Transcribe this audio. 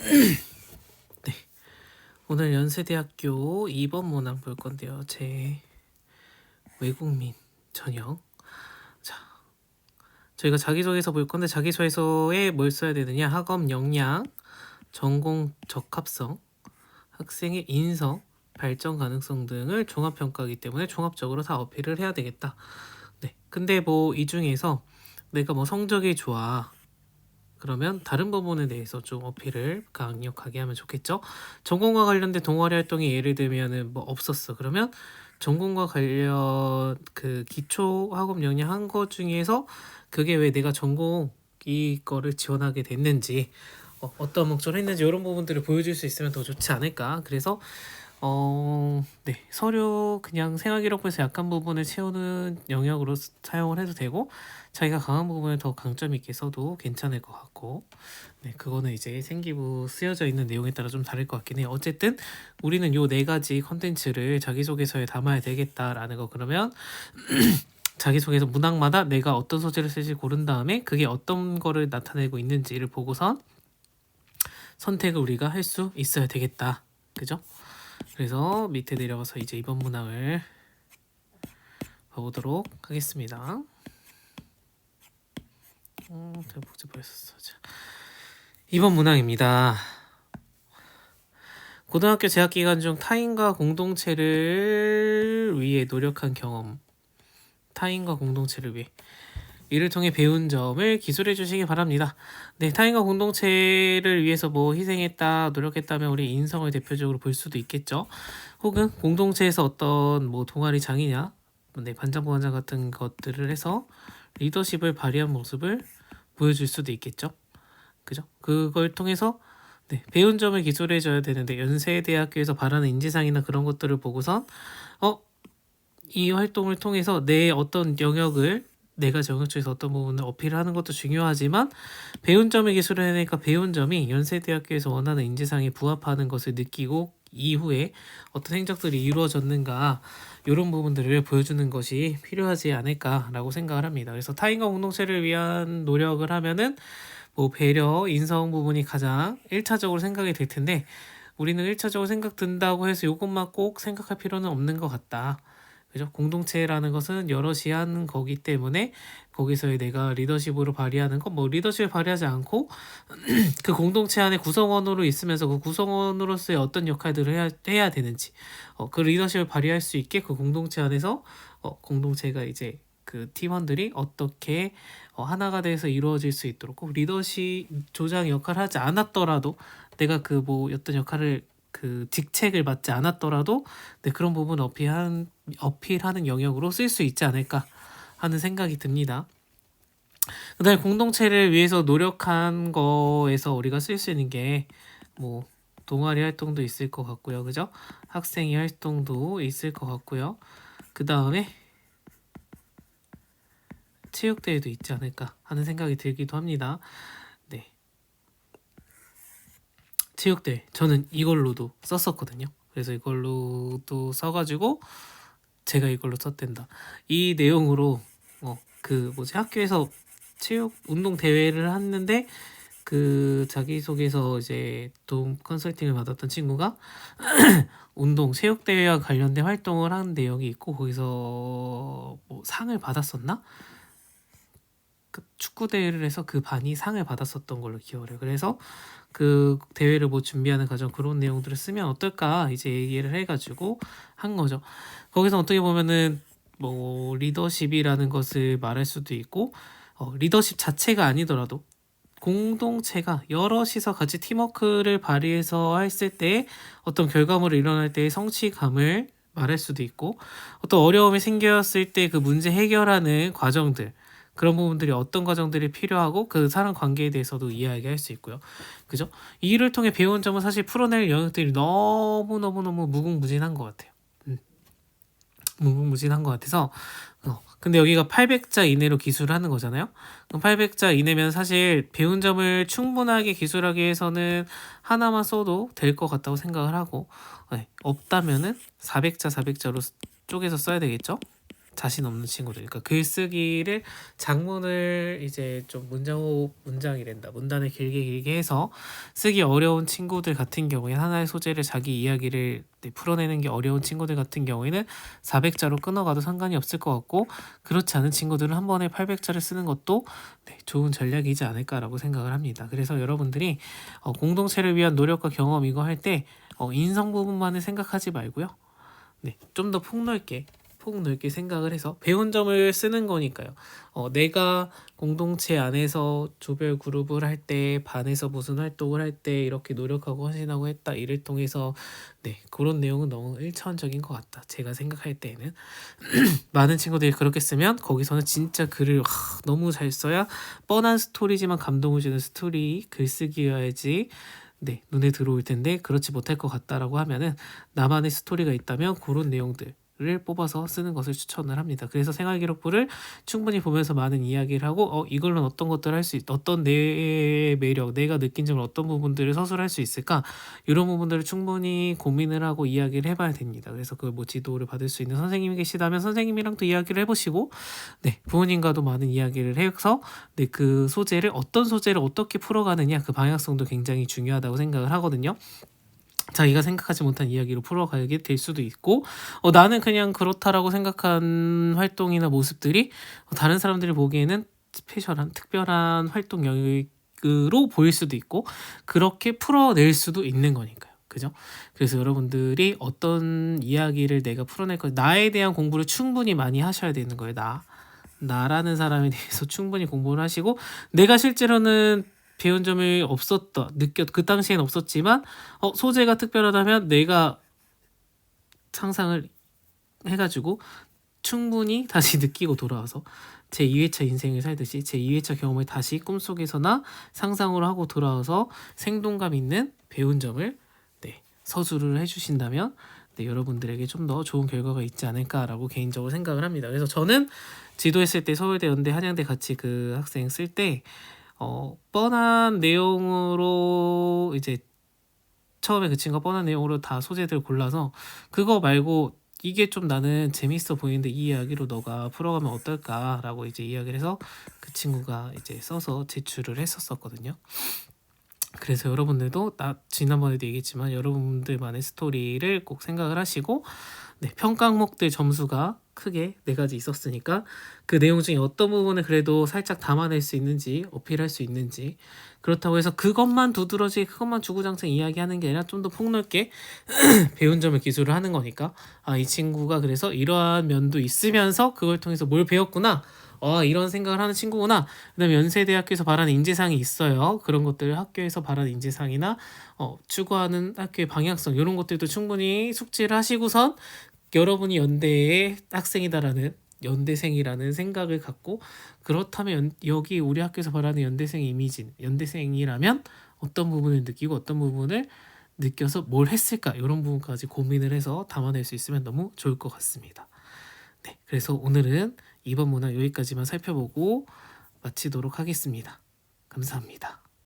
네, 오늘 연세대학교 2번 문항 볼 건데요. 제 외국민 전형. 자, 저희가 자기소개서 볼 건데 자기소개서에 뭘 써야 되느냐? 학업 역량, 전공 적합성, 학생의 인성, 발전 가능성 등을 종합평가하기 때문에 종합적으로 다 어필을 해야 되겠다. 네, 근데 뭐 이 중에서 내가 뭐 성적이 좋아. 그러면 다른 부분에 대해서 좀 어필을 강력하게 하면 좋겠죠. 전공과 관련된 동아리 활동이 예를 들면은 뭐 없었어. 그러면 전공과 관련 그 기초 학업 역량 한 거 중에서 그게 왜 내가 전공 이거를 지원하게 됐는지 어떤 목적을 했는지 이런 부분들을 보여줄 수 있으면 더 좋지 않을까. 그래서 네, 서류 그냥 생활기록부에서 약한 부분을 채우는 영역으로 사용을 해도 되고 자기가 강한 부분을 더 강점 있게 써도 괜찮을 것 같고 네, 그거는 이제 생기부 쓰여져 있는 내용에 따라 좀 다를 것 같긴 해요. 어쨌든 우리는 요 네 가지 컨텐츠를 자기소개서에 담아야 되겠다라는 거. 그러면 자기소개서 문항마다 내가 어떤 소재를 쓸지 고른 다음에 그게 어떤 거를 나타내고 있는지를 보고선 선택을 우리가 할 수 있어야 되겠다. 그죠? 그래서 밑에 내려가서 이제 이번 문항을 봐보도록 하겠습니다. 제가 복잡했었어. 이번 문항입니다. 고등학교 재학 기간 중 타인과 공동체를 위해 노력한 경험. 타인과 공동체를 위해. 이를 통해 배운 점을 기술해 주시기 바랍니다. 네, 타인과 공동체를 위해서 뭐 희생했다, 노력했다면 우리 인성을 대표적으로 볼 수도 있겠죠. 혹은 공동체에서 어떤 뭐 동아리 장이냐, 네, 반장, 부반장 같은 것들을 해서 리더십을 발휘한 모습을 보여줄 수도 있겠죠. 그죠? 그걸 통해서 네, 배운 점을 기술해 줘야 되는데 연세대학교에서 바라는 인지상이나 그런 것들을 보고선 이 활동을 통해서 내 어떤 영역을 내가 영역 중에서 어떤 부분을 어필하는 것도 중요하지만 배운 점을 기술을 해내니까 배운 점이 연세대학교에서 원하는 인지상에 부합하는 것을 느끼고 이후에 어떤 행적들이 이루어졌는가 이런 부분들을 보여주는 것이 필요하지 않을까라고 생각을 합니다. 그래서 타인과 공동체를 위한 노력을 하면은 뭐 배려, 인성 부분이 가장 1차적으로 생각이 될 텐데 우리는 1차적으로 생각 든다고 해서 이것만 꼭 생각할 필요는 없는 것 같다. 그죠? 공동체라는 것은 여럿이 하는 거기 때문에 거기서의 내가 리더십으로 발휘하는 거, 뭐 리더십을 발휘하지 않고 그 공동체 안에 구성원으로 있으면서 그 구성원으로서의 어떤 역할들을 해야 되는지, 그 리더십을 발휘할 수 있게 그 공동체 안에서 공동체가 이제 그 팀원들이 어떻게 하나가 돼서 이루어질 수 있도록 꼭 리더십 조장 역할을 하지 않았더라도 내가 그 뭐 어떤 역할을 그 직책을 맡지 않았더라도 네, 그런 부분 어필하는 영역으로 쓸 수 있지 않을까 하는 생각이 듭니다. 그다음에 공동체를 위해서 노력한 거에서 우리가 쓸 수 있는 게 뭐 동아리 활동도 있을 것 같고요. 그죠? 학생회 활동도 있을 것 같고요. 그 다음에 체육대회도 있지 않을까 하는 생각이 들기도 합니다. 네. 체육대회. 저는 이걸로도 썼었거든요. 그래서 이걸로도 써가지고 제가 이걸로 썼댄다. 이 내용으로 그 뭐지 학교에서 체육 운동 대회를 했는데 그 자기소개서 이제 도움 컨설팅을 받았던 친구가 운동 체육 대회와 관련된 활동을 한 내용이 있고 거기서 뭐 상을 받았었나? 그 축구 대회를 해서 그 반이 상을 받았었던 걸로 기억을 해요. 그래서 그 대회를 뭐 준비하는 과정 그런 내용들을 쓰면 어떨까 이제 얘기를 해가지고 한 거죠. 거기서 어떻게 보면은 뭐 리더십이라는 것을 말할 수도 있고 리더십 자체가 아니더라도 공동체가 여럿이서 같이 팀워크를 발휘해서 했을 때 어떤 결과물을 일어날 때의 성취감을 말할 수도 있고 어떤 어려움이 생겼을 때 그 문제 해결하는 과정들 그런 부분들이 어떤 과정들이 필요하고 그 사람 관계에 대해서도 이야기할 수 있고요. 그죠? 이 일을 통해 배운 점은 사실 풀어낼 영역들이 너무너무너무 무궁무진한 것 같아요. 무궁무진한 것 같아서 근데 여기가 800자 이내로 기술을 하는 거잖아요. 그럼 800자 이내면 사실 배운 점을 충분하게 기술하기 위해서는 하나만 써도 될 것 같다고 생각을 하고 없다면은 400자 400자로 쪼개서 써야 되겠죠. 자신 없는 친구들, 그러니까 글쓰기를 장문을 이제 좀 문장이란다, 문단을 길게 해서 쓰기 어려운 친구들 같은 경우에 하나의 소재를 자기 이야기를 풀어내는 게 어려운 친구들 같은 경우에는 400자로 끊어가도 상관이 없을 것 같고, 그렇지 않은 친구들은 한 번에 800자를 쓰는 것도 좋은 전략이지 않을까라고 생각을 합니다. 그래서 여러분들이 공동체를 위한 노력과 경험 이거 할 때 인성 부분만을 생각하지 말고요. 좀 더 폭넓게 생각을 해서 배운 점을 쓰는 거니까요. 내가 공동체 안에서 조별 그룹을 할 때, 반에서 무슨 활동을 할 때 이렇게 노력하고 헌신하고 했다. 이를 통해서 그런 내용은 너무 일차원적인 것 같다. 제가 생각할 때에는 많은 친구들이 그렇게 쓰면 거기서는 진짜 글을 너무 잘 써야 뻔한 스토리지만 감동을 주는 스토리 글쓰기여야지 눈에 들어올 텐데 그렇지 못할 것 같다라고 하면은 나만의 스토리가 있다면 그런 내용들을 뽑아서 쓰는 것을 추천을 합니다. 그래서 생활기록부를 충분히 보면서 많은 이야기를 하고 이걸로는 어떤 것들을 할 수 어떤 내 매력, 내가 느낀 점을 어떤 부분들을 서술할 수 있을까, 이런 부분들을 충분히 고민을 하고 이야기를 해봐야 됩니다. 그래서 그 뭐 지도를 받을 수 있는 선생님이 계시다면 선생님이랑도 이야기를 해보시고 부모님과도 많은 이야기를 해서 그 소재를 어떤 소재를 어떻게 풀어가느냐, 그 방향성도 굉장히 중요하다고 생각을 하거든요. 자기가 생각하지 못한 이야기로 풀어가게 될 수도 있고, 나는 그냥 그렇다라고 생각한 활동이나 모습들이 다른 사람들이 보기에는 스페셜한 특별한 활동 영역으로 보일 수도 있고, 그렇게 풀어낼 수도 있는 거니까요. 그죠? 그래서 여러분들이 어떤 이야기를 내가 풀어낼 거, 나에 대한 공부를 충분히 많이 하셔야 되는 거예요. 나라는 사람에 대해서 충분히 공부를 하시고, 내가 실제로는 배운 점이 그 당시엔 없었지만 소재가 특별하다면 내가 상상을 해가지고 충분히 다시 느끼고 돌아와서 제 2회차 인생을 살듯이 제 2회차 경험을 다시 꿈속에서나 상상으로 하고 돌아와서 생동감 있는 배운 점을 서술을 해주신다면 여러분들에게 좀 더 좋은 결과가 있지 않을까라고 개인적으로 생각을 합니다. 그래서 저는 지도했을 때 서울대, 연대, 한양대 같이 그 학생 쓸 때 뻔한 내용으로 이제 처음에 그 친구가 뻔한 내용으로 다 소재들 골라서 그거 말고 이게 좀 나는 재밌어 보이는데 이 이야기로 너가 풀어가면 어떨까라고 이제 이야기를 해서 그 친구가 이제 써서 제출을 했었거든요. 그래서 여러분들도 지난번에도 얘기했지만 여러분들만의 스토리를 꼭 생각을 하시고 평가 항목들 점수가 크게 4가지 있었으니까 그 내용 중에 어떤 부분을 그래도 살짝 담아낼 수 있는지, 어필할 수 있는지, 그렇다고 해서 그것만 그것만 주구장창 이야기하는 게 아니라 좀 더 폭넓게 배운 점을 기술을 하는 거니까 이 친구가 그래서 이러한 면도 있으면서 그걸 통해서 뭘 배웠구나, 이런 생각을 하는 친구구나. 그다음에 연세대학교에서 바라는 인재상이 있어요. 그런 것들을 학교에서 바라는 인재상이나 추구하는 학교의 방향성, 이런 것들도 충분히 숙지를 하시고선 여러분이 연대의 학생이다라는, 연대생이라는 생각을 갖고, 그렇다면 여기 우리 학교에서 바라는 연대생 이미지, 연대생이라면 어떤 부분을 느끼고 어떤 부분을 느껴서 뭘 했을까, 이런 부분까지 고민을 해서 담아낼 수 있으면 너무 좋을 것 같습니다. 그래서 오늘은 이번 문항 여기까지만 살펴보고 마치도록 하겠습니다. 감사합니다.